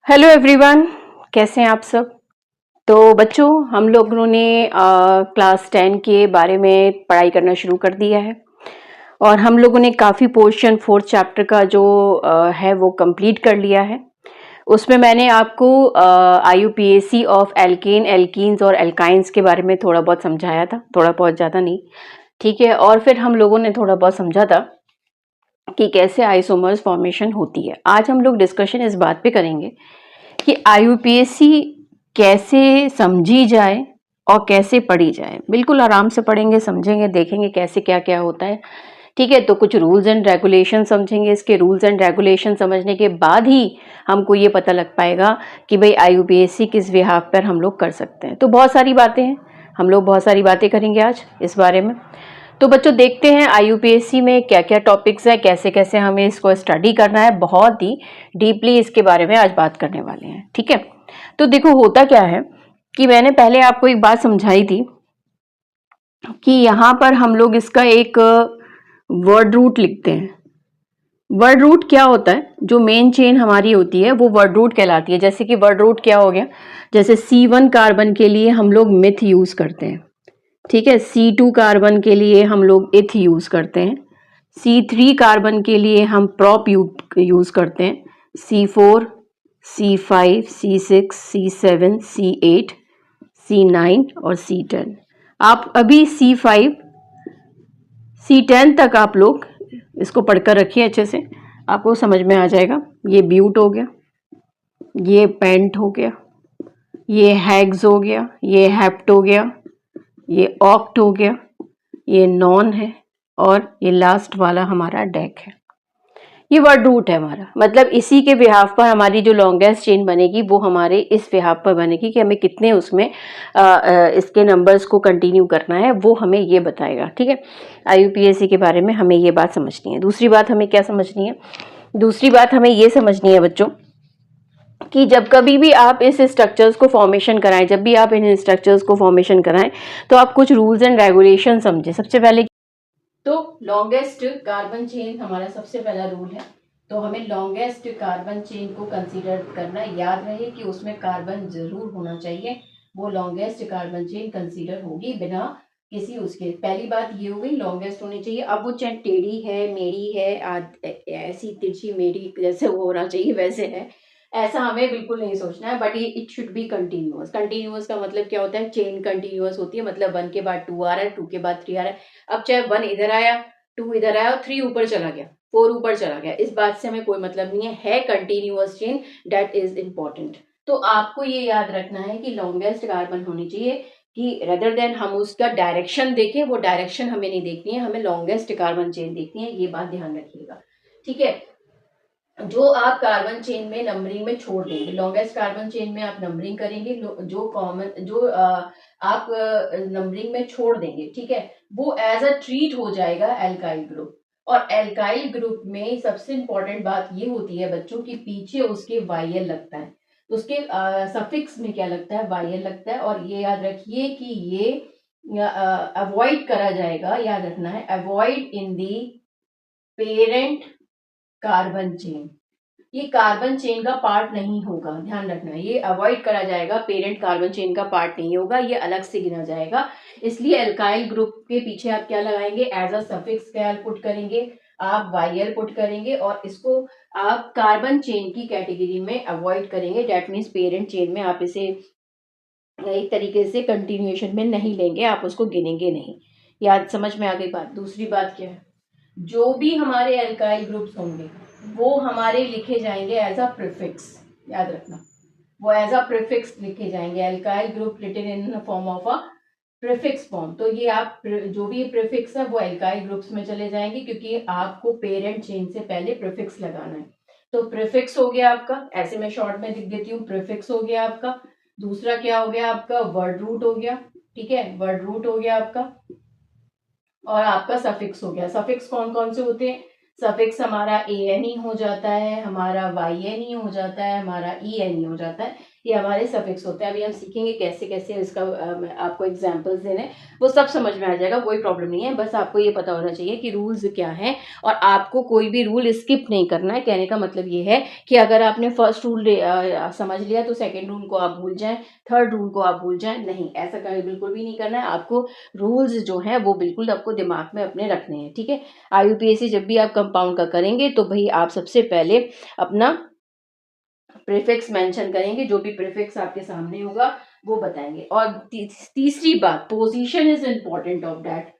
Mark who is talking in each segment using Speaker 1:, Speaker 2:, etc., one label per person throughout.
Speaker 1: Hello everyone, कैसे हैं आप सब। तो बच्चों, हम लोगों ने क्लास 10 के बारे में पढ़ाई करना शुरू कर दिया है और हम लोगों ने काफ़ी पोर्शन फोर्थ चैप्टर का जो है वो कंप्लीट कर लिया है। उसमें मैंने आपको आईयूपीएसी ऑफ एल्केन, एल्कीन्स और एल्काइंस के बारे में थोड़ा बहुत समझाया था, थोड़ा बहुत, ज़्यादा नहीं, ठीक है। और फिर हम लोगों ने थोड़ा बहुत समझा था कि कैसे आइसोमर्स फॉर्मेशन होती है। आज हम लोग डिस्कशन इस बात पे करेंगे कि आईयूपीएसी कैसे समझी जाए और कैसे पढ़ी जाए। बिल्कुल आराम से पढ़ेंगे, समझेंगे, देखेंगे कैसे क्या क्या होता है, ठीक है। तो कुछ रूल्स एंड रेगुलेशन समझेंगे। इसके रूल्स एंड रेगुलेशन समझने के बाद ही हमको ये पता लग पाएगा कि भाई आईयूपीएसी किस बिहाफ पर हम लोग कर सकते हैं। तो बहुत सारी बातें हैं, हम लोग बहुत सारी बातें करेंगे आज इस बारे में। तो बच्चों देखते हैं आईयूपीएसी में क्या क्या टॉपिक्स है, कैसे कैसे हमें इसको स्टडी करना है। बहुत ही डीपली इसके बारे में आज बात करने वाले हैं, ठीक है। तो देखो होता क्या है कि मैंने पहले आपको एक बात समझाई थी कि यहाँ पर हम लोग इसका एक वर्ड रूट लिखते हैं। वर्ड रूट क्या होता है? जो मेन चेन हमारी होती है वो वर्ड रूट कहलाती है। जैसे कि वर्ड रूट क्या हो गया, जैसे C1 कार्बन के लिए हम लोग मिथ यूज करते हैं, ठीक है। C2 कार्बन के लिए हम लोग इथ यूज करते हैं। C3 कार्बन के लिए हम प्रॉप यूज करते हैं। C4, C5, C6, C7, C8, C9 और C10। आप अभी C5 C10 तक आप लोग इसको पढ़कर रखिए अच्छे से, आपको समझ में आ जाएगा। ये ब्यूट हो गया, ये पेंट हो गया, ये हैग्स हो गया, ये हेप्ट हो गया, ये ऑक्ट हो गया, ये नॉन है और ये लास्ट वाला हमारा डेक है। ये वर्ड रूट है हमारा, मतलब इसी के बिहाफ पर हमारी जो लॉन्गेस्ट चेन बनेगी वो हमारे इस बिहाफ पर बनेगी कि हमें कितने उसमें इसके नंबर्स को कंटिन्यू करना है, वो हमें ये बताएगा, ठीक है। आईयूपीएसी के बारे में हमें ये बात समझनी है। दूसरी बात हमें क्या समझनी है? दूसरी बात हमें ये समझनी है बच्चों कि जब कभी भी आप इस स्ट्रक्चर्स को फॉर्मेशन कराएं, जब भी आप इन स्ट्रक्चर्स को फॉर्मेशन कराएं तो आप कुछ रूल्स एंड रेगुलेशन समझें। सबसे पहले तो लॉन्गेस्ट कार्बन चेन हमारा सबसे पहला रूल है। तो हमें लॉन्गेस्ट कार्बन चेन को कंसीडर करना, याद रहे कि उसमें कार्बन जरूर होना चाहिए। वो लॉन्गेस्ट कार्बन चेन कंसीडर होगी बिना किसी उसके। पहली बात ये हो गई, लॉन्गेस्ट होनी चाहिए। अब वो चाहे टेढ़ी है, मेढ़ी है, ऐसी तिरछी मेढ़ी जैसे वो होना चाहिए वैसे है, ऐसा हमें बिल्कुल नहीं सोचना है। बट ये it should be continuous. Continuous का मतलब क्या होता है? चेन कंटिन्यूअस होती है, मतलब 1 के बाद 2 आ रहा है, 2 के बाद 3 आ रहा है। अब चाहे 1 इधर आया, 2 इधर आया और 3 ऊपर चला गया, 4 ऊपर चला गया, इस बात से हमें कोई मतलब नहीं है continuous chain, that is important. तो आपको ये याद रखना है कि लॉन्गेस्ट कार्बन होनी चाहिए, कि रेदर देन हम उसका डायरेक्शन देखें, वो डायरेक्शन हमें नहीं देखनी है, हमें लॉन्गेस्ट कार्बन चेन देखनी है। ये बात ध्यान रखिएगा, ठीक है। जो आप कार्बन चेन में नंबरिंग में छोड़ देंगे, लॉन्गेस्ट कार्बन चेन में आप नंबरिंग करेंगे, जो कॉमन जो आप नंबरिंग में छोड़ देंगे, ठीक है, वो एज अ ट्रीट हो जाएगा एल्काइल ग्रुप। और एल्काइल ग्रुप में सबसे इंपॉर्टेंट बात ये होती है बच्चों की पीछे उसके वाइएल लगता है। तो उसके सफिक्स में क्या लगता है? वाइएल लगता है। और ये याद रखिए कि ये अवॉइड करा जाएगा, याद रखना है, avoid in the parent carbon chain. ये कार्बन चेन का पार्ट नहीं होगा, ध्यान रखना है, ये अवॉइड करा जाएगा, पेरेंट कार्बन चेन का पार्ट नहीं होगा, ये अलग से गिना जाएगा। इसलिए एल्काइल ग्रुप के पीछे आप क्या लगाएंगे? एज अ सफिक्स क्या पुट करेंगे? आप वाइयल पुट करेंगे और इसको आप कार्बन चेन की कैटेगरी में अवॉइड करेंगे। डेट मीन्स पेरेंट चेन में आप इसे एक तरीके से कंटिन्यूएशन में नहीं लेंगे, आप उसको गिनेंगे नहीं। याद, समझ में आ गई बात। दूसरी बात क्या है? जो भी हमारे एल्काइल ग्रुप्स होंगे वो हमारे लिखे जाएंगे एज अ प्रीफिक्स, याद रखना, वो एज अ प्रीफिक्स लिखे जाएंगे। Alkyl group written in form of a prefix form. तो ये आप जो भी प्रीफिक्स है वो एल्काइल ग्रुप्स में चले जाएंगे, क्योंकि आपको पेरेंट चेन से पहले प्रीफिक्स लगाना है। तो प्रीफिक्स हो गया आपका, ऐसे मैं शॉर्ट में लिख देती हूँ, प्रीफिक्स हो गया आपका। दूसरा क्या हो गया आपका? वर्ड रूट हो गया, ठीक है, वर्ड रूट हो गया आपका। और आपका सफिक्स हो गया। सफिक्स कौन कौन से होते हैं? सफिक्स हमारा ANE हो जाता है, हमारा YNE हो जाता है, हमारा ENE हो जाता है। ये हमारे सफिक्स होते हैं। अभी हम सीखेंगे कैसे कैसे इसका आपको एग्जाम्पल्स देने, वो सब समझ में आ जाएगा, कोई प्रॉब्लम नहीं है। बस आपको ये पता होना चाहिए कि रूल्स क्या हैं और आपको कोई भी रूल स्किप नहीं करना है। कहने का मतलब ये है कि अगर आपने फर्स्ट रूल समझ लिया तो सेकेंड रूल को आप भूल जाएं, थर्ड रूल को आप भूल जाएं, नहीं, ऐसा बिल्कुल भी नहीं करना है। आपको रूल्स जो हैं वो बिल्कुल आपको दिमाग में अपने रखने हैं, ठीक है। IUPAC जब भी आप कंपाउंड का करेंगे तो भाई आप सबसे पहले अपना प्रीफिक्स मेंशन करेंगे, जो भी प्रीफिक्स आपके सामने होगा वो बताएंगे। और तीसरी बात, position is important of that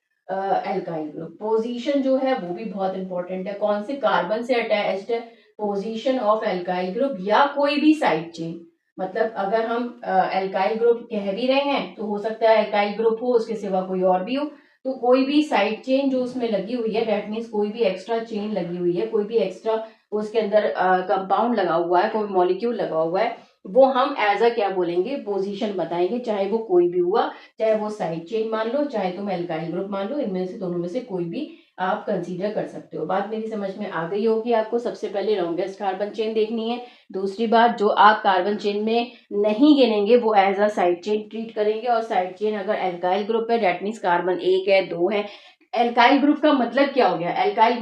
Speaker 1: alkyl group. Position जो है वो भी बहुत इंपॉर्टेंट है, कौन से कार्बन से अटैच्ड है, पोजीशन ऑफ एल्काइल ग्रुप या कोई भी साइड चेन। मतलब अगर हम एल्काइल ग्रुप कह भी रहे हैं तो हो सकता है एल्काइल ग्रुप हो, उसके सिवा कोई और भी हो, तो कोई भी साइड चेन जो उसमें लगी हुई है, दैट मीन्स कोई भी एक्स्ट्रा चेन लगी हुई है, कोई भी एक्स्ट्रा उसके अंदर कंपाउंड लगा हुआ है, कोई मॉलिक्यूल लगा हुआ है, वो हम एज अ क्या बोलेंगे, पोजीशन बताएंगे। चाहे वो कोई भी हुआ, चाहे वो साइड चेन मान लो, चाहे तुम एल्काइल ग्रुप मान लो, इनमें से दोनों में से कोई भी आप कंसीडर कर सकते हो। बात मेरी समझ में आ गई होगी आपको। सबसे पहले लॉन्गेस्ट कार्बन चेन देखनी है। दूसरी बात, जो आप कार्बन चेन में नहीं गिनेंगे वो as a side chain treat करेंगे, और साइड चेन अगर एल्काइल ग्रुप है दैट मीन्स कार्बन 1 है, 2 है। एल्काइल ग्रुप का मतलब क्या हो गया, एल्काइल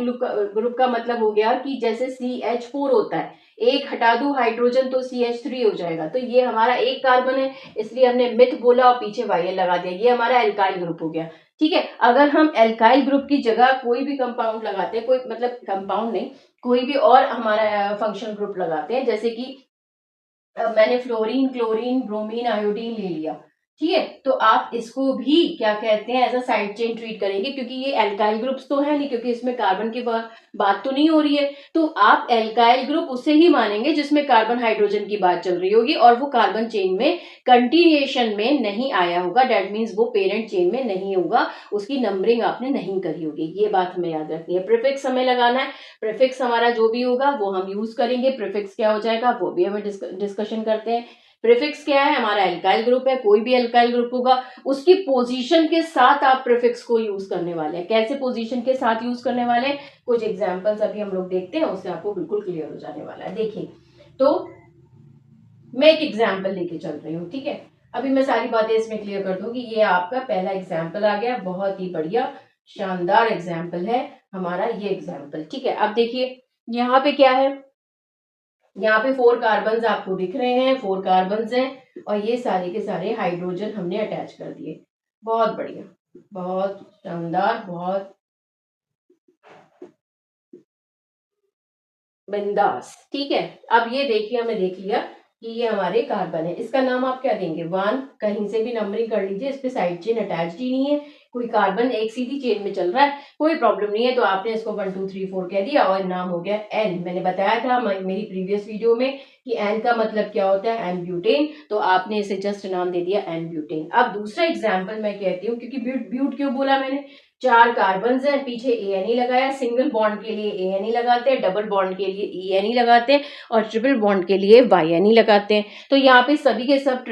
Speaker 1: ग्रुप का मतलब हो गया कि जैसे CH4 होता है, एक हटा दो हाइड्रोजन तो CH3 हो जाएगा, तो ये हमारा एक कार्बन है, इसलिए हमने मिथ बोला और पीछे YL लगा दिया, ये हमारा एल्काइल ग्रुप हो गया, ठीक है। अगर हम एल्काइल ग्रुप की जगह कोई भी कंपाउंड लगाते हैं, कोई मतलब कंपाउंड नहीं, कोई भी और हमारा फंक्शनल ग्रुप लगाते हैं, जैसे कि मैंने फ्लोरीन, क्लोरीन, ब्रोमीन, आयोडीन ले लिया, ठीक है, तो आप इसको भी क्या कहते हैं, as a side chain treat करेंगे, क्योंकि ये एल्काइल ग्रुप्स तो है नहीं, क्योंकि इसमें कार्बन की बात तो नहीं हो रही है, तो आप एल्काइल ग्रुप उसे ही मानेंगे जिसमें कार्बन हाइड्रोजन की बात चल रही होगी और वो कार्बन चेन में कंटिन्यूएशन में नहीं आया होगा, दैट मीन्स वो पेरेंट चेन में नहीं होगा, उसकी नंबरिंग आपने नहीं करी होगी। ये बात हमें याद रखनी है। प्रीफिक्स हमें लगाना है, प्रीफिक्स हमारा जो भी होगा वो हम यूज करेंगे। प्रीफिक्स क्या हो जाएगा वो भी हमें डिस्कशन करते हैं। प्रीफिक्स क्या है, हमारा एल्काइल ग्रुप है, कोई भी एल्काइल ग्रुप होगा, उसकी पोजीशन के साथ आप प्रीफिक्स को यूज करने वाले हैं। कैसे पोजीशन के साथ यूज करने वाले हैं, कुछ एग्जांपल्स अभी हम लोग देखते हैं, उससे आपको बिल्कुल क्लियर हो जाने वाला है। देखिए, तो मैं एक एग्जाम्पल लेके चल रही हूँ, ठीक है। अभी मैं सारी बातें इसमें क्लियर कर दूंगी। ये आपका पहला एग्जाम्पल आ गया, बहुत ही बढ़िया शानदार एग्जाम्पल है हमारा ये एग्जाम्पल, ठीक है। अब देखिए यहाँ पे क्या है, यहाँ पे 4 कार्बन आपको दिख रहे हैं, 4 कार्बन हैं और ये सारे के सारे हाइड्रोजन हमने अटैच कर दिए। बहुत बढ़िया, बहुत शानदार, बहुत बिंदास, ठीक है। अब ये देखिए, हमें देख लिया कि ये हमारे कार्बन है, इसका नाम आप क्या देंगे, 1, कहीं से भी नंबरिंग कर लीजिए, इस पे साइड चेन अटैच ही नहीं है, कोई कार्बन एक सीधी चेन में चल रहा है, कोई प्रॉब्लम नहीं है, तो आपने इसको 1 2 3 4 कह दिया और नाम हो गया N। मैंने बताया था मेरी प्रीवियस वीडियो में कि N का मतलब क्या होता है, एन ब्यूटेन, तो आपने इसे जस्ट नाम दे दिया एन ब्यूटेन। अब दूसरा एग्जाम्पल मैं कहती हूँ, क्योंकि ब्यूट क्यों बोला मैंने, 4 कार्बन है, पीछे ANE लगाया, सिंगल बॉन्ड के लिए ANE लगाते हैं, डबल बॉन्ड के लिए ENE लगाते हैं और ट्रिपल बॉन्ड के लिए YNE लगाते हैं। तो यहाँ पे सभी के सब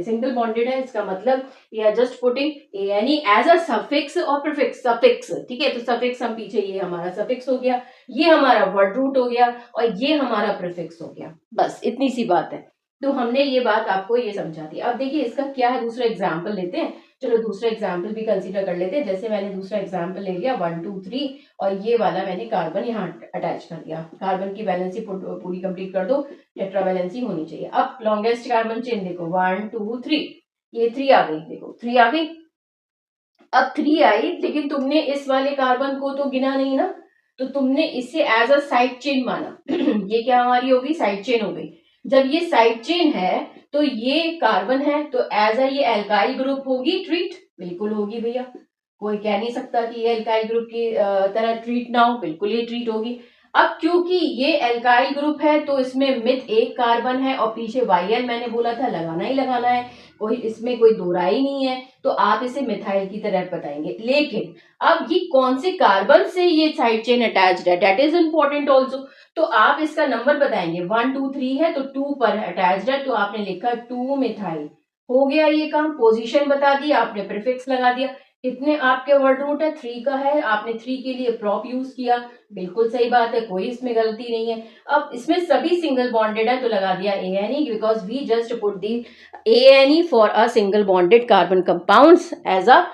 Speaker 1: सिंगल बॉन्डेड है, इसका मतलब we are just putting ANE as a suffix और प्रीफिक्स, सफिक्स, ठीक है। तो सफिक्स हम पीछे, ये हमारा सफिक्स हो गया, ये हमारा वर्ड रूट हो गया और ये हमारा प्रीफिक्स हो गया, बस इतनी सी बात है। तो हमने ये बात आपको ये समझा दी। अब देखिए इसका क्या है, दूसरा एग्जाम्पल लेते हैं, चलो दूसरा एग्जाम्पल भी कंसीडर कर लेते हैं। जैसे मैंने दूसरा एग्जाम्पल ले लिया 1 2 3 और ये वाला मैंने कार्बन यहाँ अटैच कर दिया। कार्बन की वैलेंसी पूरी कंप्लीट कर दो, टेट्रावैलेंसी होनी चाहिए। अब लॉन्गेस्ट कार्बन चेन देखो, 1 2 3, ये 3 आ गई, देखो 3 आ गई। अब 3 आई, लेकिन तुमने इस वाले कार्बन को तो गिना नहीं ना, तो तुमने इसे एज अ साइड चेन माना। ये क्या हमारी हो गई, साइड चेन हो गई। जब ये साइड चेन है तो ये कार्बन है, तो एज अ ये एल्काइल ग्रुप होगी ट्रीट, बिल्कुल होगी भैया, कोई कह नहीं सकता कि ये एल्काइल ग्रुप की तरह ट्रीट ना हो, बिल्कुल ये ट्रीट होगी। अब क्योंकि ये एल्काइल ग्रुप है तो इसमें मिथ एक कार्बन है और पीछे YL मैंने बोला था लगाना ही लगाना है, कोई इसमें कोई दो राय नहीं है, तो आप इसे मिथाइल की तरह बताएंगे। लेकिन अब ये कौन से कार्बन से ये साइड चेन अटैच्ड है, दैट इज इंपॉर्टेंट ऑल्सो, तो आप इसका नंबर बताएंगे। 1 2 3 है तो 2 पर अटैच्ड है, तो आपने लिखा 2 मिथाइल, हो गया ये काम। पोजीशन बता दी आपने, प्रीफिक्स लगा दिया। कितने आपके वर्ड रूट है? 3 का है, आपने 3 के लिए प्रॉप यूज किया, बिल्कुल सही बात है, कोई इसमें गलती नहीं है। अब इसमें सभी सिंगल बॉन्डेड है तो लगा दिया ANE, because we just put the ANE for a single bonded carbon compounds as a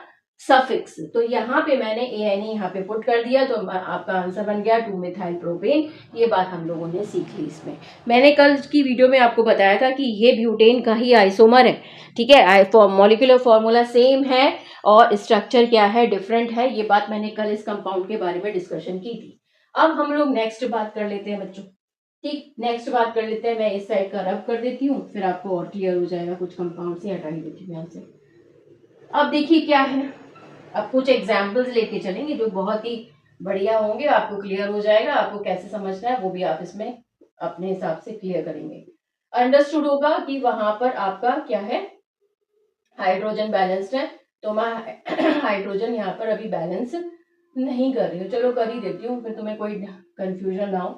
Speaker 1: suffix. तो यहाँ पे मैंने ANE यहाँ पे पुट कर दिया, तो आपका आंसर बन गया 2 मिथाइल प्रोपेन। ये बात हम लोगों ने सीख ली इसमें। मैंने कल की वीडियो में आपको बताया था कि ये ब्यूटेन का ही आइसोमर है, ठीक है, मॉलिक्यूलर फॉर्मूला सेम है और स्ट्रक्चर क्या है, डिफरेंट है। ये बात मैंने कल इस कंपाउंड के बारे में डिस्कशन की थी। अब हम लोग नेक्स्ट बात कर लेते हैं बच्चों, ठीक, नेक्स्ट बात कर लेते हैं। मैं इस साइड का रब कर देती हूँ, फिर आपको और क्लियर हो जाएगा। कुछ कंपाउंड से हटा ही देती हूँ यहाँ से। अब देखिए क्या है, अब कुछ एग्जाम्पल्स लेके चलेंगे जो बहुत ही बढ़िया होंगे, आपको क्लियर हो जाएगा। आपको कैसे समझना है वो भी आप इसमें अपने हिसाब से क्लियर करेंगे। अंडरस्टूड होगा कि वहां पर आपका क्या है, हाइड्रोजन बैलेंस्ड है, तो मैं हाइड्रोजन यहाँ पर अभी बैलेंस नहीं कर रही हूँ, चलो कर ही देती हूँ, फिर तुम्हें कोई कंफ्यूजन ना हो।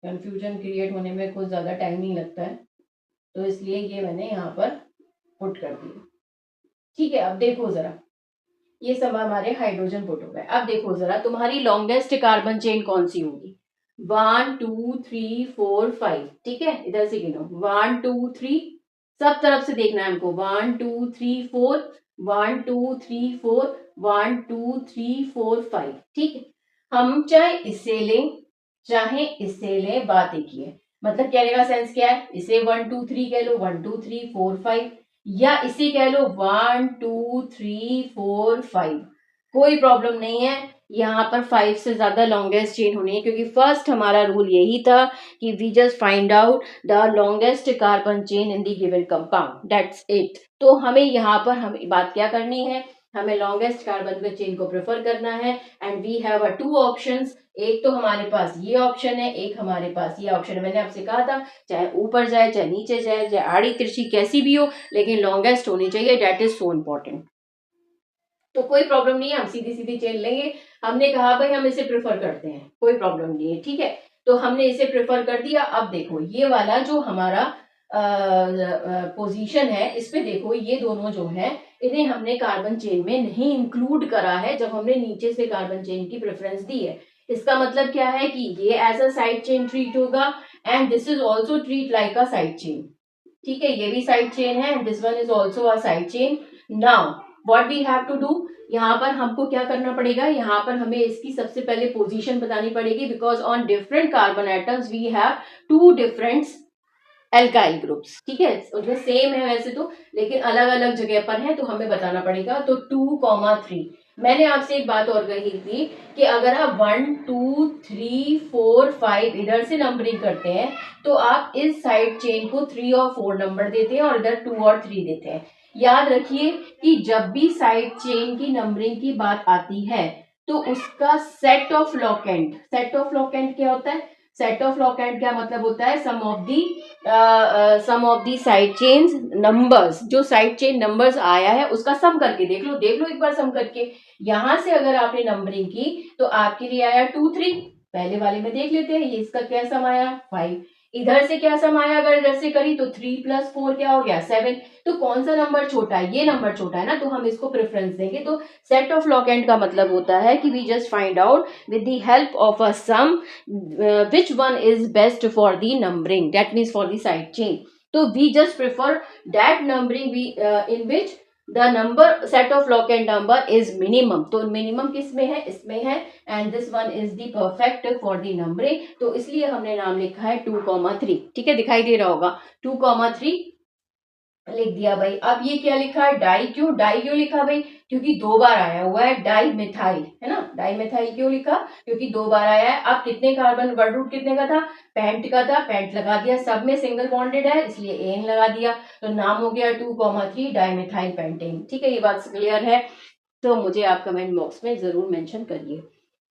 Speaker 1: कंफ्यूजन क्रिएट होने में कुछ ज्यादा टाइम नहीं लगता है, तो इसलिए ये मैंने यहाँ पर पुट कर दिया। ठीक है, अब देखो जरा, ये सब हमारे हाइड्रोजन पुट हो गए। अब देखो जरा, तुम्हारी लॉन्गेस्ट कार्बन चेन कौन सी होगी? 1 2 3 4 5, ठीक है, इधर से गिनो, 1 2 3, सब तरफ से देखना है हमको, 1 2 3 4, 1 2 3 4, 1 2 3 4 5, ठीक है। हम चाहे इससे लें चाहे इससे लें, बात एक ही है। मतलब कहने का सेंस क्या है, इसे 1 2 3 कह लो, 1 2 3 4 5, या इसे कह लो 1 2 3 4 5, कोई प्रॉब्लम नहीं है। यहाँ पर 5 से ज्यादा लॉन्गेस्ट चेन होनी है, क्योंकि फर्स्ट हमारा रूल यही था कि we just find out the longest carbon chain in the given compound, that's it. तो हमें यहाँ पर हमें बात क्या करनी है, हमें लॉन्गेस्ट कार्बन चेन को प्रेफर करना है। And we have a 2 options, एक तो हमारे पास ये ऑप्शन है, एक हमारे पास ये ऑप्शन है। मैंने आपसे कहा था चाहे ऊपर जाए चाहे नीचे जाए, चाहे आड़ी तिरछी कैसी भी हो, लेकिन लॉन्गेस्ट होनी चाहिए, दैट इज सो इम्पोर्टेंट। तो कोई प्रॉब्लम नहीं है, हम सीधी सीधी चेन लेंगे। हमने कहा भाई हम इसे प्रेफर करते हैं, कोई प्रॉब्लम नहीं है, ठीक है, तो हमने इसे प्रेफर कर दिया। अब देखो ये वाला जो हमारा पोजीशन है, इस पे देखो ये दोनों जो है इन्हें हमने कार्बन चेन में नहीं इंक्लूड करा है जब हमने नीचे से कार्बन चेन की प्रेफरेंस दी है। इसका मतलब क्या है कि ये as a side chain treat होगा and this is also treat like a side chain, ठीक है, ये भी साइड चेन है, this one is also a side chain. Now what we have to do, यहाँ पर हमको क्या करना पड़ेगा, यहाँ पर हमें इसकी सबसे पहले पोजीशन बतानी पड़ेगी, because on different carbon atoms we have 2 different alkyl groups, ठीक है, उसमें सेम है वैसे तो, लेकिन अलग अलग जगह पर है, तो हमें बताना पड़ेगा। तो 2,3, मैंने आपसे एक बात और कही थी कि अगर आप 1 2 3 4 5 इधर से नंबरिंग करते हैं तो आप इस साइड चेन को 3 और 4 नंबर देते हैं और इधर 2 और 3 देते हैं। याद रखिए कि जब भी साइड चेन की नंबरिंग की बात आती है तो उसका सेट ऑफ लॉकेंट, सेट ऑफ लॉकेंट क्या होता है, सेट ऑफ लॉकेंट क्या मतलब होता है, sum of the side chains numbers, जो साइड चेन नंबर्स आया है उसका सम करके देख लो एक बार सम करके। यहां से अगर आपने नंबरिंग की तो आपके लिए आया 2 3, पहले वाले में देख लेते हैं ये इसका क्या सम आया 5, इधर से क्या सम आया, अगर इधर से करी तो 3 + 4 क्या हो गया 7। तो कौन सा नंबर छोटा है, ये नंबर छोटा है ना, तो हम इसको प्रेफरेंस देंगे। तो सेट ऑफ लॉकेंट का मतलब होता है कि we just find out with the help of a some which one is best for the numbering, that means for the side chain. So we just prefer that numbering we in which the number set of locant number is minimum. तो minimum किस में है, इसमें है, and this one is the perfect for the numbering, तो इसलिए हमने नाम लिखा है 2,3, ठीक है, दिखाई दे रहा होगा 2,3 लिख दिया भाई। अब ये क्या लिखा है, डाई क्यों लिखा भाई, क्योंकि 2 बार आया हुआ है, डाई मिथाइल है ना, डाई मिथाइल क्यों लिखा, क्योंकि 2 बार आया है। अब कितने कार्बन वर्ड रूट कितने का था, पेंट का था, पेंट लगा दिया, सब में सिंगल बॉन्डेड है इसलिए एन लगा दिया, तो नाम हो गया 2,3 डाई मिथाइल पेंटेन, ठीक है, ये बात क्लियर है, तो मुझे आप कमेंट बॉक्स में जरूर मेंशन करिए।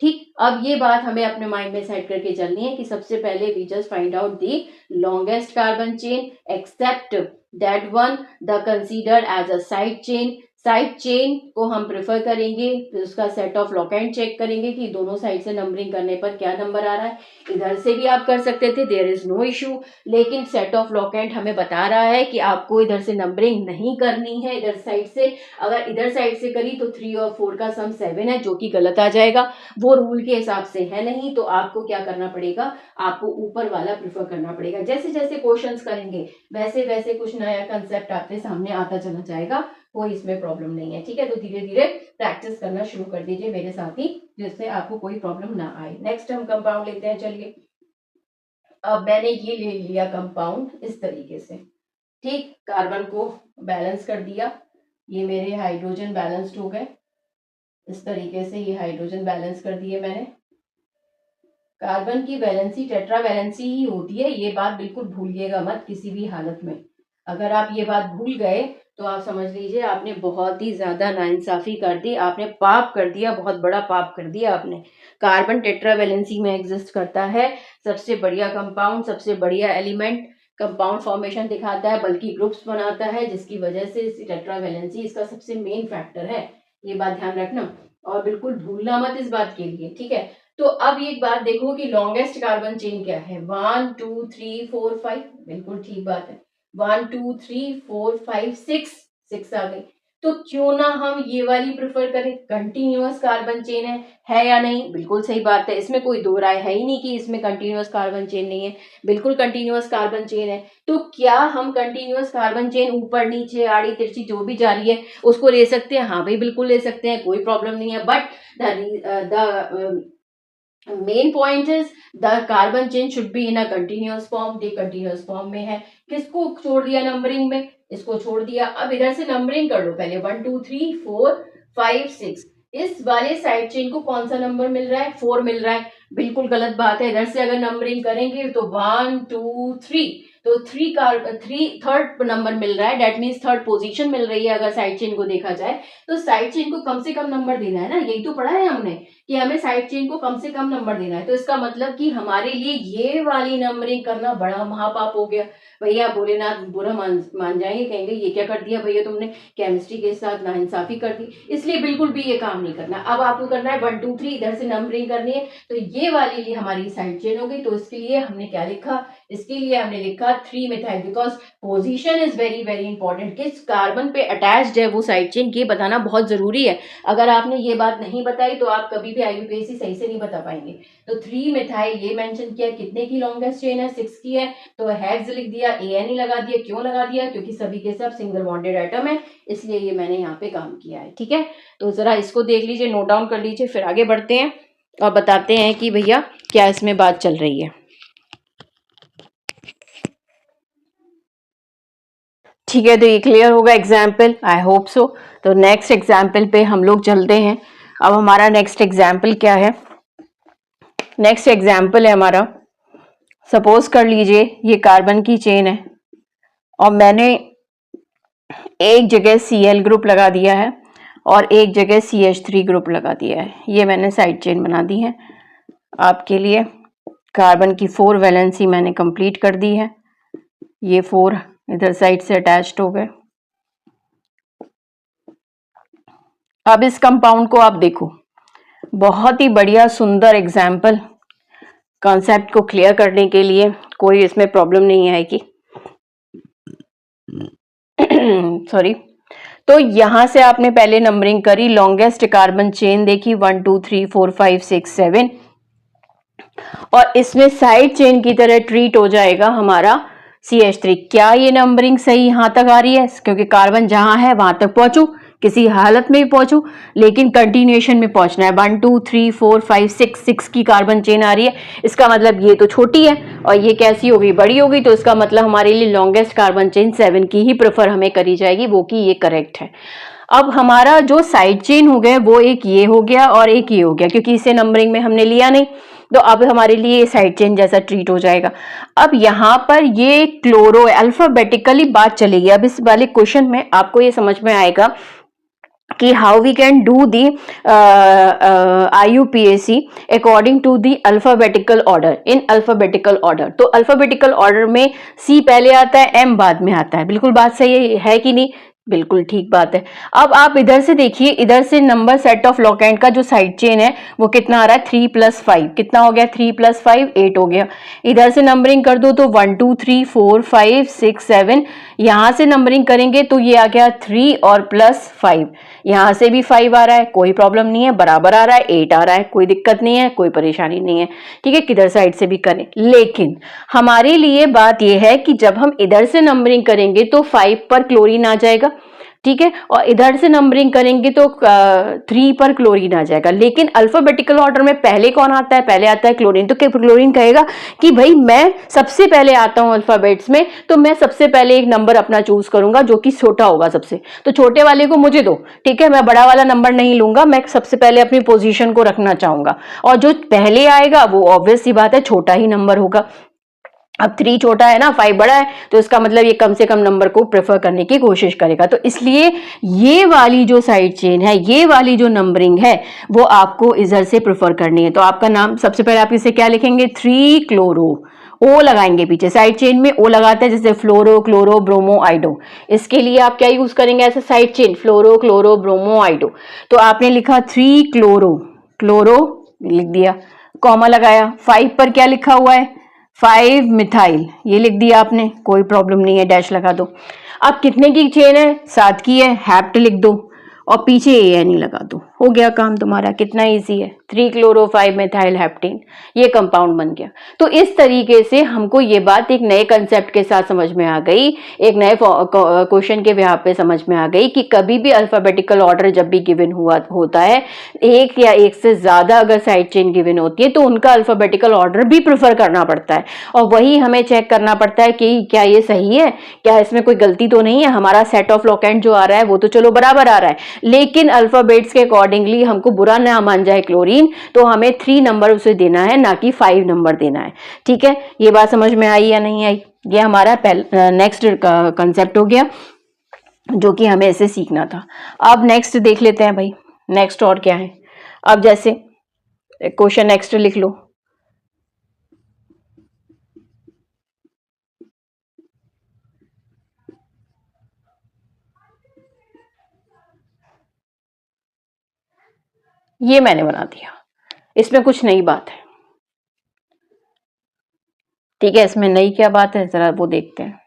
Speaker 1: ठीक, अब ये बात हमें अपने माइंड में सेट करके चलनी है कि सबसे पहले we just find out the longest carbon chain except that one the considered as a side chain, side chain को हम प्रेफर करेंगे, फिर उसका सेट ऑफ लॉकेंड चेक करेंगे कि दोनों साइड से नंबरिंग करने पर क्या नंबर आ रहा है। इधर से भी आप कर सकते थे, देयर इज नो इशू, लेकिन सेट ऑफ लॉकेंड हमें बता रहा है कि आपको इधर से नंबरिंग नहीं करनी है इधर साइड से। अगर इधर साइड से करी तो 3 और 4 का सम 7 है, जो कि गलत आ जाएगा, वो रूल के हिसाब से है नहीं। तो आपको क्या करना पड़ेगा, आपको ऊपर वाला प्रेफर करना पड़ेगा। जैसे जैसे क्वेश्चंस करेंगे वैसे वैसे कुछ नया कंसेप्ट आपके सामने आता चला जाएगा, कोई इसमें प्रॉब्लम नहीं है। ठीक है, तो धीरे धीरे प्रैक्टिस करना शुरू कर दीजिए मेरे साथ ही, जिससे आपको कोई प्रॉब्लम ना आए। नेक्स्ट हम कंपाउंड लेते हैं। चलिए, अब मैंने ये ले लिया कंपाउंड इस तरीके से, ठीक, कार्बन को बैलेंस कर दिया, ये मेरे हाइड्रोजन बैलेंस्ड हो गए इस तरीके से, ये हाइड्रोजन बैलेंस कर दिए मैंने। कार्बन की वैलेंसी टेट्रा वैलेंसी ही होती है, ये बात बिल्कुल भूलिएगा मत किसी भी हालत में। अगर आप ये बात भूल गए तो आप समझ लीजिए आपने बहुत ही ज्यादा नाइंसाफी कर दी, आपने पाप कर दिया, बहुत बड़ा पाप कर दिया आपने। कार्बन टेट्रा वैलेंसी में एग्जिस्ट करता है, सबसे बढ़िया कंपाउंड, सबसे बढ़िया एलिमेंट, कंपाउंड फॉर्मेशन दिखाता है, बल्कि ग्रुप्स बनाता है, जिसकी वजह से टेट्रा वैलेंसी इसका सबसे मेन फैक्टर है। ये बात ध्यान रखना और बिल्कुल भूलना मत इस बात के लिए। ठीक है, तो अब एक बात देखो कि लॉन्गेस्ट कार्बन चेन क्या है, 1 2 3 4 5, बिल्कुल ठीक बात है, 1 2 3 4 5 6 आ गई। तो क्यों ना हम ये वाली प्रेफर करें, कंटिन्यूअस कार्बन चेन है या नहीं, बिल्कुल सही बात है, इसमें कोई दो राय है ही नहीं कि इसमें कंटिन्यूअस कार्बन चेन नहीं है, बिल्कुल कंटिन्यूअस कार्बन चेन है। तो क्या हम कंटिन्यूअस कार्बन चेन ऊपर नीचे आड़ी तिरछी जो भी जा रही है उसको ले सकते हैं? हाँ भाई बिल्कुल ले सकते हैं, कोई प्रॉब्लम नहीं है। But the main point is the carbon chain should be in a continuous form, ये कंटिन्यूअस फॉर्म में है। किसको छोड़ दिया नंबरिंग में, इसको छोड़ दिया। अब इधर से नंबरिंग कर लो पहले, 1 2 3 4 5 6, इस वाले साइड चेन को कौन सा नंबर मिल रहा है, 4 मिल रहा है, बिल्कुल गलत बात है। इधर से अगर नंबरिंग करेंगे तो 1 2 3, तो 3 थर्ड नंबर मिल रहा है, डेट मीन्स थर्ड पोजीशन मिल रही है अगर साइड चेन को देखा जाए। तो साइड चेन को कम से कम नंबर देना है ना, यही तो पढ़ा है हमने कि हमें साइड चेन को कम से कम नंबर देना है। तो इसका मतलब कि हमारे लिए ये वाली नंबरिंग करना बड़ा महापाप हो गया। भैया भोलेनाथ बुरा मान जाएंगे, कहेंगे ये क्या कर दिया भैया तुमने, केमिस्ट्री के साथ नाइंसाफी कर दी। इसलिए बिल्कुल भी ये काम नहीं करना। अब आपको करना है 1 2 3, इधर से नंबरिंग करनी है, तो ये वाली लिए हमारी साइड चेन हो गई। तो इसके लिए हमने क्या लिखा, इसके लिए हमने लिखा 3 methyl, because position is very very important, किस कार्बन पे अटैच्ड है वो साइड चेन, ये बताना बहुत जरूरी है। अगर आपने ये बात नहीं बताई तो आप कभी भी IUPAC सही से नहीं बता पाएंगे। तो 3 मिथाइल ये मेंशन किया, कितने की लॉन्गेस्ट चेन है, 6 की है, तो हेक्स लिख दिया, AN लगा दिया। क्यों लगा दिया, क्योंकि सभी के सब सिंगल बॉन्डेड एटम है, इसलिए ये मैंने यहाँ पे काम किया है। ठीक है, तो जरा इसको देख लीजिए, नोट डाउन कर लीजिए, फिर आगे बढ़ते हैं और बताते हैं कि भैया क्या इसमें बात चल रही है। ठीक है, तो ये क्लियर होगा एग्जाम्पल, आई होप सो। तो नेक्स्ट एग्जाम्पल पे हम लोग चलते हैं। अब हमारा नेक्स्ट एग्जाम्पल क्या है, नेक्स्ट एग्जाम्पल है हमारा, सपोज कर लीजिए ये कार्बन की चेन है और मैंने एक जगह Cl ग्रुप लगा दिया है और एक जगह CH3 ग्रुप लगा दिया है। ये मैंने साइड चेन बना दी है आपके लिए। कार्बन की 4 वैलेंसी मैंने कंप्लीट कर दी है, ये 4 इधर साइड से अटैच्ड हो गए। अब इस कंपाउंड को आप देखो, बहुत ही बढ़िया सुंदर एग्जाम्पल, कॉन्सेप्ट को क्लियर करने के लिए, कोई इसमें प्रॉब्लम नहीं आएगी। सॉरी। तो यहां से आपने पहले नंबरिंग करी, लॉन्गेस्ट कार्बन चेन देखी 1 2 3 4 5 6 7, और इसमें साइड चेन की तरह ट्रीट हो जाएगा हमारा CH3। क्या ये नंबरिंग सही यहां तक आ रही है? क्योंकि कार्बन जहां है वहां तक पहुंचू, किसी हालत में भी पहुंचू, लेकिन कंटिन्यूएशन में पहुंचना है। 1 2 3 4 5 6 की कार्बन चेन आ रही है, इसका मतलब ये तो छोटी है और ये कैसी हो गई, बड़ी हो गई। तो इसका मतलब हमारे लिए लॉन्गेस्ट कार्बन चेन 7 की ही प्रेफर हमें करी जाएगी, वो कि ये करेक्ट है। अब हमारा जो साइड चेन हो गए वो एक ये हो गया और एक ये हो गया, क्योंकि इसे नंबरिंग में हमने लिया नहीं, तो अब हमारे लिए साइड चेन जैसा ट्रीट हो जाएगा। अब यहाँ पर ये क्लोरो अल्फाबेटिकली बात चलेगी। अब इस वाले क्वेश्चन में आपको ये समझ में आएगा कि how we can do the IUPAC according to the alphabetical order, in alphabetical order. तो अल्फाबेटिकल ऑर्डर में C पहले आता है, M बाद में आता है, बिल्कुल बात सही है कि नहीं? बिल्कुल ठीक बात है। अब आप इधर से देखिए, इधर से नंबर सेट ऑफ लॉकेंड का जो साइड चेन है वो कितना आ रहा है, 3+5 कितना हो गया, 3+5 8 हो गया। इधर से नंबरिंग कर दो तो 1 2 3 4 5 6 7, यहां से नंबरिंग करेंगे तो ये आ गया 3 और +5, यहां से भी 5 आ रहा है, कोई प्रॉब्लम नहीं है, बराबर आ रहा है, 8 आ रहा है, कोई दिक्कत नहीं है, कोई परेशानी नहीं है। ठीक है, किधर साइड से भी करें, लेकिन हमारे लिए बात यह है कि जब हम इधर से नंबरिंग करेंगे तो 5 पर क्लोरीन आ जाएगा। ठीक है, और इधर से नंबरिंग करेंगे तो 3 पर क्लोरीन आ जाएगा। लेकिन अल्फाबेटिकल ऑर्डर में पहले कौन आता है, पहले आता है क्लोरीन। तो क्या क्लोरीन कहेगा कि भाई मैं सबसे पहले आता हूं अल्फाबेट्स में, तो मैं सबसे पहले एक नंबर अपना चूज करूंगा जो कि छोटा होगा सबसे, तो छोटे वाले को मुझे दो। ठीक है, मैं बड़ा वाला नंबर नहीं लूंगा, मैं सबसे पहले अपनी पोजीशन को रखना चाहूंगा, और जो पहले आएगा वो ऑब्वियस सी बात है छोटा ही नंबर होगा। अब 3 छोटा है ना, 5 बड़ा है, तो इसका मतलब ये कम से कम नंबर को प्रेफर करने की कोशिश करेगा। तो इसलिए ये वाली जो साइड चेन है, ये वाली जो नंबरिंग है, वो आपको इधर से प्रेफर करनी है। तो आपका नाम सबसे पहले आप इसे क्या लिखेंगे, 3 क्लोरो, ओ लगाएंगे पीछे, साइड चेन में ओ लगाते हैं, जैसे फ्लोरो क्लोरो ब्रोमो आइडो। इसके लिए आप क्या यूज करेंगे, ऐसे side chain fluoro chloro bromo आइडो। तो आपने लिखा 3 क्लोरो, क्लोरो लिख दिया, कॉमा लगाया। 5 पर क्या लिखा हुआ है, 5 मिथाइल, ये लिख दिया आपने, कोई प्रॉब्लम नहीं है, डैश लगा दो। अब कितने की चेन है, 7 की है, हैप्ट लिख दो और पीछे AN लगा दो, हो गया काम तुम्हारा। कितना इजी है, 3 क्लोरो 5 मेथाइल हेप्टेन, ये कंपाउंड बन गया। तो इस तरीके से हमको ये बात एक नए कंसेप्ट के साथ समझ में आ गई, एक नए क्वेश्चन के बिहाफ पे समझ में आ गई कि कभी भी अल्फाबेटिकल ऑर्डर जब भी गिवन होता है, एक या एक से ज्यादा अगर साइड चेन गिवन होती है तो उनका अल्फाबेटिकल ऑर्डर भी प्रेफर करना पड़ता है, और वही हमें चेक करना पड़ता है कि क्या ये सही है, क्या इसमें कोई गलती तो नहीं है। हमारा सेट ऑफ लॉकेंड जो आ रहा है वो तो चलो बराबर आ रहा है, लेकिन अल्फाबेट्स के अकॉर्डिंगली हमको बुरा ना मान जाए क्लोरीन, तो हमें 3 नंबर उसे देना है, ना कि 5 नंबर देना है। ठीक है, ये बात समझ में आई या नहीं आई, ये हमारा नेक्स्ट कंसेप्ट हो गया जो कि हमें इसे सीखना था। अब नेक्स्ट देख लेते हैं भाई, नेक्स्ट और क्या है। अब जैसे क्वेश्चन नेक्स्ट लिख लो, ये मैंने बना दिया, इसमें कुछ नई बात है। ठीक है, इसमें नई क्या बात है जरा वो देखते हैं।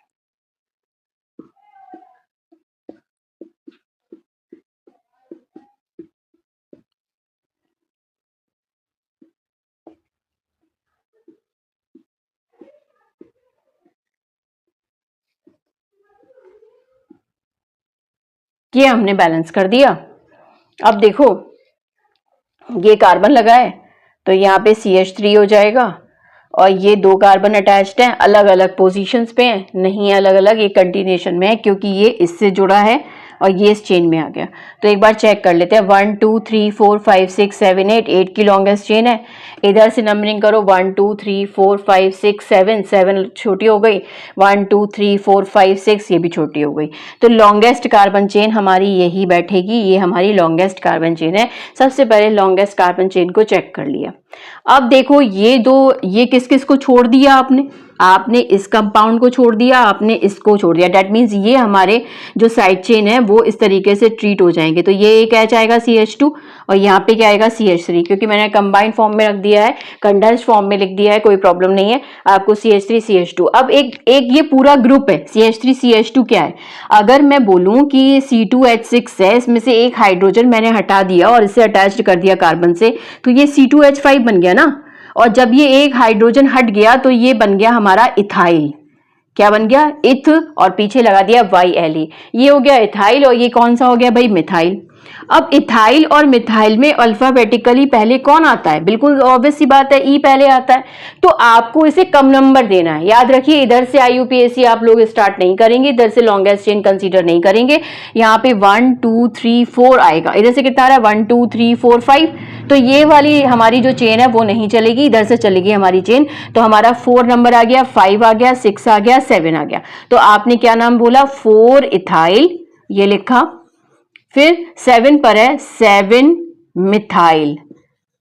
Speaker 1: ये हमने बैलेंस कर दिया। अब देखो ये कार्बन लगा है तो यहाँ पे CH3 हो जाएगा, और ये 2 कार्बन अटैच्ड हैं, अलग अलग पोजीशंस पे हैं, नहीं अलग अलग, ये कंटिन्यूएशन में है क्योंकि ये इससे जुड़ा है और ये इस चेन में आ गया। तो एक बार चेक कर लेते हैं, 1 2 3 4 5 6 7 8, 8 की लॉन्गेस्ट चेन है। इधर से नंबरिंग करो, 1 2 3 4 5 6 7, 7 छोटी हो गई, 1 2 3 4 5 6 ये भी छोटी हो गई। तो लॉन्गेस्ट कार्बन चेन हमारी यही बैठेगी, ये हमारी लॉन्गेस्ट कार्बन चेन है। सबसे पहले लॉन्गेस्ट कार्बन चेन को चेक कर लिया। अब देखो ये दो, ये किस किस को छोड़ दिया आपने, आपने इस कंपाउंड को छोड़ दिया, आपने इसको छोड़ दिया। दैट मीन्स ये हमारे जो साइड चेन है वो इस तरीके से ट्रीट हो जाएंगे। तो ये क्या जाएगा CH2, और यहाँ पे क्या आएगा CH3, क्योंकि मैंने कंबाइंड फॉर्म में रख दिया है, कंडेंस्ड फॉर्म में लिख दिया है, कोई प्रॉब्लम नहीं है आपको। CH3 CH2, अब एक ये पूरा ग्रुप है CH3 CH2 क्या है। अगर मैं बोलूं कि C2H6 है, इसमें से एक हाइड्रोजन मैंने हटा दिया और इसे अटैच कर दिया कार्बन से, तो ये C2H5 बन गया ना, और जब ये एक हाइड्रोजन हट गया तो ये बन गया हमारा इथाइल। क्या बन गया, इथ, और पीछे लगा दिया YLE, ये हो गया इथाइल, और ये कौन सा हो गया भाई, मिथाइल। अब इथाइल और मिथाइल में अल्फाबेटिकली पहले कौन आता है, बिल्कुल ऑब्वियस सी बात है, ई पहले आता है। तो आपको इसे कम नंबर देना है, याद रखिए। इधर से IUPAC आप लोग स्टार्ट नहीं करेंगे, इधर से लॉन्गेस्ट चेन कंसीडर नहीं करेंगे। यहाँ पे 1 2 3 4 आएगा, इधर से कितना आ रहा है 1 2 3 4 5, तो ये वाली हमारी जो चेन है वो नहीं चलेगी, इधर से चलेगी हमारी चेन। तो हमारा 4 नंबर आ गया, 5 आ गया, 6 आ गया, 7 आ गया। तो आपने क्या नाम बोला, 4 इथाइल, ये लिखा। फिर 7 पर है 7 मिथाइल,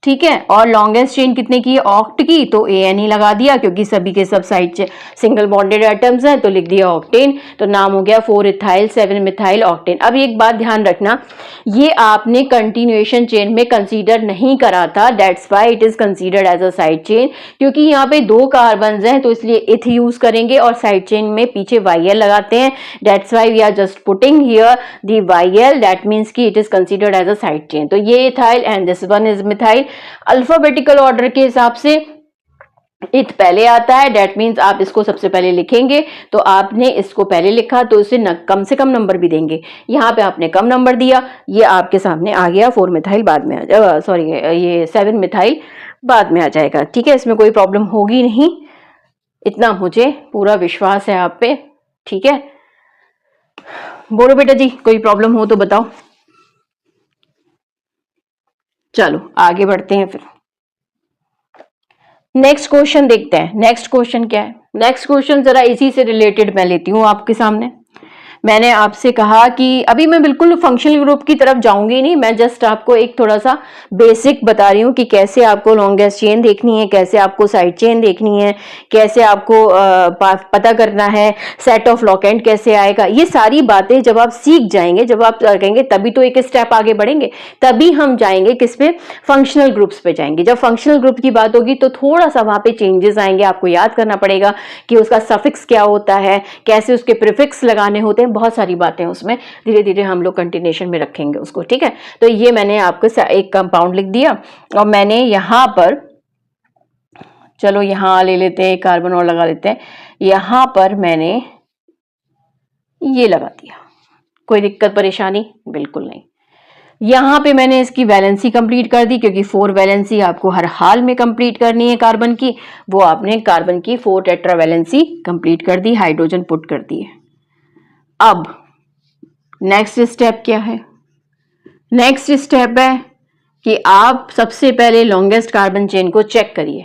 Speaker 1: ठीक है। और लॉन्गेस्ट चेन कितने की है, ऑक्ट की, तो ANE लगा दिया क्योंकि सभी के सब साइड सिंगल बॉन्डेड एटम्स हैं, तो लिख दिया ऑक्टेन। तो नाम हो गया 4 इथाइल 7 मिथाइल ऑक्टेन। अब एक बात ध्यान रखना, ये आपने कंटिन्यूएशन चेन में कंसीडर नहीं करा था, that's why it is considered as a side chain, क्योंकि यहाँ पे 2 कार्बन हैं तो इसलिए इथ यूज करेंगे और साइड चेन में पीछे YL लगाते हैं, that's why we are just putting here the YL, that means कि it is considered as a side chain. तो ये ethyl and this one is methyl. Alphabetical order के हिसाब से इथ पहले आता है, डेट मीन्स आप इसको सबसे पहले लिखेंगे, तो आपने इसको पहले लिखा तो इसे कम से कम नंबर भी देंगे। यहाँ पे आपने कम नंबर दिया, ये आपके सामने आ गया 4 मिथाइल, बाद में आ जाएगा, सॉरी ये 7 मिथाइल बाद में आ जाएगा। ठीक है, इसमें कोई प्रॉब्लम होगी नहीं, इतना मुझे पूरा विश्वास है आप पे। ठीक है, बोलो बेटा जी, कोई प्रॉब्लम हो तो बताओ। चलो आगे बढ़ते हैं, फिर नेक्स्ट क्वेश्चन देखते हैं। नेक्स्ट क्वेश्चन क्या है, नेक्स्ट क्वेश्चन जरा इसी से रिलेटेड मैं लेती हूं आपके सामने। मैंने आपसे कहा कि अभी मैं बिल्कुल फंक्शनल ग्रुप की तरफ जाऊंगी नहीं, मैं जस्ट आपको एक थोड़ा सा बेसिक बता रही हूँ कि कैसे आपको लॉन्गेस्ट चेन देखनी है, कैसे आपको साइड चेन देखनी है, कैसे आपको पता करना है, सेट ऑफ लॉकेंट कैसे आएगा। ये सारी बातें जब आप सीख जाएंगे, जब आप करेंगे, तभी तो एक स्टेप आगे बढ़ेंगे, तभी हम जाएंगे किस पे, फंक्शनल ग्रुप्स पे जाएंगे। जब फंक्शनल ग्रुप की बात होगी तो थोड़ा सा वहां पे चेंजेस आएंगे, आपको याद करना पड़ेगा कि उसका सफिक्स क्या होता है, कैसे उसके प्रीफिक्स लगाने होते हैं, बहुत सारी बातें उसमें धीरे धीरे हम लोग कंटिन्यूएशन में रखेंगे उसको। ठीक है, तो ये मैंने आपको एक कंपाउंड लिख दिया और मैंने यहां पर, चलो यहां ले लेते हैं, कार्बन और लगा लेते हैं, यहां पर मैंने ये लगा दिया। कोई दिक्कत परेशानी बिल्कुल नहीं। यहां पे मैंने इसकी वैलेंसी कंप्लीट कर दी, क्योंकि 4 वैलेंसी आपको हर हाल में कंप्लीट करनी है कार्बन की, वो आपने कार्बन की 4 टेट्रा वैलेंसी कंप्लीट कर दी, हाइड्रोजन पुट कर दिए। अब नेक्स्ट स्टेप क्या है, नेक्स्ट स्टेप है कि आप सबसे पहले लॉन्गेस्ट कार्बन चेन को चेक करिए।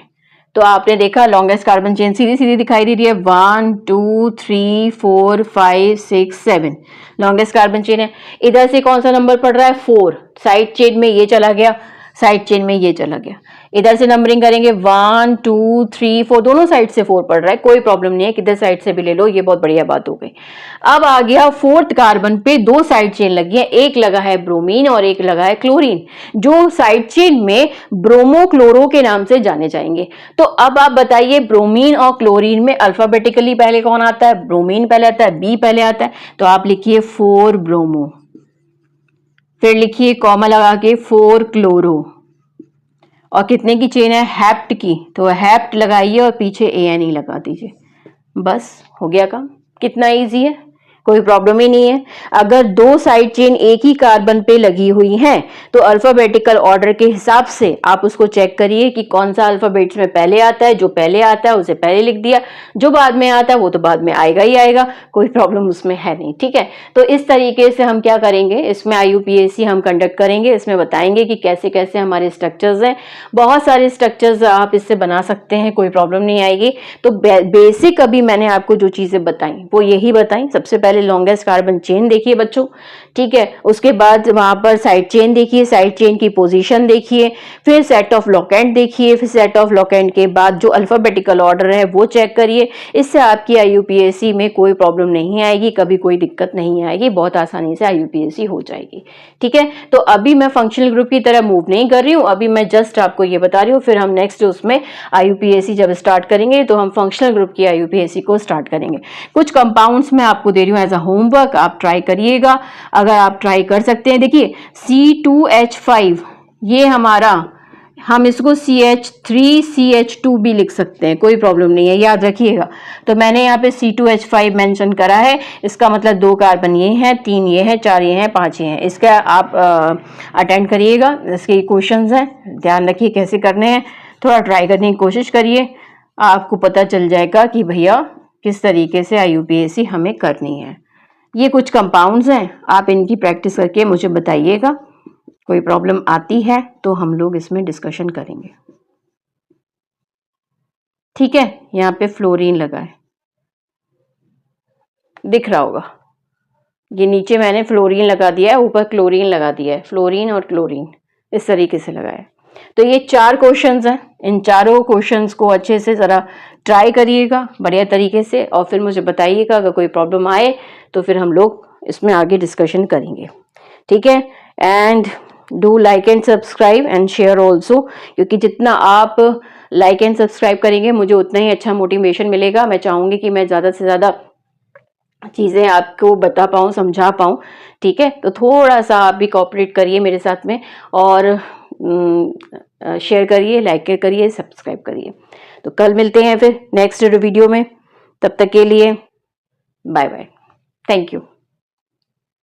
Speaker 1: तो आपने देखा लॉन्गेस्ट कार्बन चेन सीधी सीधी दिखाई दे रही है, 1 2 3 4 5 6 7 लॉन्गेस्ट कार्बन चेन है। इधर से कौन सा नंबर पड़ रहा है, 4, साइड चेन में ये चला गया, साइड चेन में ये चला गया। इधर से नंबरिंग करेंगे 1 2 3 4, दोनों साइड से 4 पड़ रहा है, कोई प्रॉब्लम नहीं है, किधर साइड से भी ले लो, ये बहुत बढ़िया बात हो गई। अब आ गया 4th कार्बन पे 2 साइड चेन लगी है, एक लगा है ब्रोमीन और एक लगा है क्लोरीन, जो साइड चेन में ब्रोमो क्लोरो के नाम से जाने जाएंगे। तो अब आप बताइए, ब्रोमीन और क्लोरीन में अल्फाबेटिकली पहले कौन आता है, ब्रोमीन पहले आता है, बी पहले आता है, तो आप लिखिए 4 ब्रोमो, फिर लिखिए कॉमा लगा के 4 क्लोरो, और कितने की चेन है, हैप्ट की, तो हैप्ट लगाइए और पीछे ANE लगा दीजिए, बस हो गया काम। कितना इजी है, कोई प्रॉब्लम ही नहीं है। अगर 2 साइड चेन एक ही कार्बन पे लगी हुई हैं तो अल्फाबेटिकल ऑर्डर के हिसाब से आप उसको चेक करिए कि कौन सा अल्फाबेट्स में पहले आता है, जो पहले आता है उसे पहले लिख दिया, जो बाद में आता है वो तो बाद में आएगा ही आएगा, कोई प्रॉब्लम उसमें है नहीं। ठीक है, तो इस तरीके से हम क्या करेंगे, इसमें IUPAC हम कंडक्ट करेंगे, इसमें बताएंगे कि कैसे कैसे हमारे स्ट्रक्चर्स हैं, बहुत सारे स्ट्रक्चर्स आप इससे बना सकते हैं, कोई प्रॉब्लम नहीं आएगी। तो बेसिक अभी मैंने आपको जो चीजें बताई वो यही बताई। सबसे पहले लॉन्गेस्ट कार्बन चेन देखिए बच्चों, ठीक है, उसके बाद वहां पर साइड चेन देखिए, साइड चेन की पोजीशन देखिए, फिर सेट ऑफ लॉकेंट देखिए, फिर सेट ऑफ लॉकेंट के बाद जो अल्फाबेटिकल ऑर्डर है वो चेक करिए। इससे आपकी IUPAC में कोई प्रॉब्लम नहीं आएगी, कभी कोई दिक्कत नहीं आएगी, बहुत आसानी से IUPAC हो जाएगी। ठीक है, तो अभी मैं फंक्शनल ग्रुप की तरह मूव नहीं कर रही हूँ, अभी मैं जस्ट आपको ये बता रही हूँ, फिर हम नेक्स्ट उसमें IUPAC जब स्टार्ट करेंगे तो हम फंक्शनल ग्रुप की IUPAC को स्टार्ट करेंगे। कुछ कंपाउंड्स मैं आपको दे रही हूँ एज अ होमवर्क, आप ट्राई करिएगा, अगर आप ट्राई कर सकते हैं। देखिए C2H5 ये हमारा, हम इसको CH3CH2 भी लिख सकते हैं, कोई प्रॉब्लम नहीं है, याद रखिएगा। तो मैंने यहाँ पे C2H5 मेंशन करा है, इसका मतलब 2 कार्बन ये हैं, 3 ये हैं, 4 ये हैं, 5 ये हैं। इसका आप अटेंड करिएगा, इसके क्वेश्चंस हैं, ध्यान रखिए कैसे करने हैं, थोड़ा ट्राई करने की कोशिश करिए, आपको पता चल जाएगा कि भैया किस तरीके से IUPAC हमें करनी है। ये कुछ कंपाउंड्स हैं, आप इनकी प्रैक्टिस करके मुझे बताइएगा, कोई प्रॉब्लम आती है तो हम लोग इसमें डिस्कशन करेंगे। ठीक है, यहाँ पे फ्लोरीन लगा है, दिख रहा होगा, ये नीचे मैंने फ्लोरीन लगा दिया है, ऊपर क्लोरीन लगा दिया है, फ्लोरीन और क्लोरीन इस तरीके से लगा है। तो ये 4 क्वेश्चंस हैं, इन चारों क्वेश्चंस को अच्छे से ज़रा ट्राई करिएगा बढ़िया तरीके से, और फिर मुझे बताइएगा अगर कोई प्रॉब्लम आए तो फिर हम लोग इसमें आगे डिस्कशन करेंगे, ठीक है। And do like and subscribe and share also, क्योंकि जितना आप लाइक एंड सब्सक्राइब करेंगे मुझे उतना ही अच्छा मोटिवेशन मिलेगा। मैं चाहूँगी कि मैं ज़्यादा से ज़्यादा चीज़ें आपको बता पाऊँ, समझा पाऊँ, ठीक है। तो थोड़ा सा आप भी कोऑपरेट करिए मेरे साथ में, और शेयर करिए, लाइक करिए, सब्सक्राइब करिए। तो कल मिलते हैं फिर नेक्स्ट वीडियो में, तब तक के लिए बाय बाय, थैंक यू।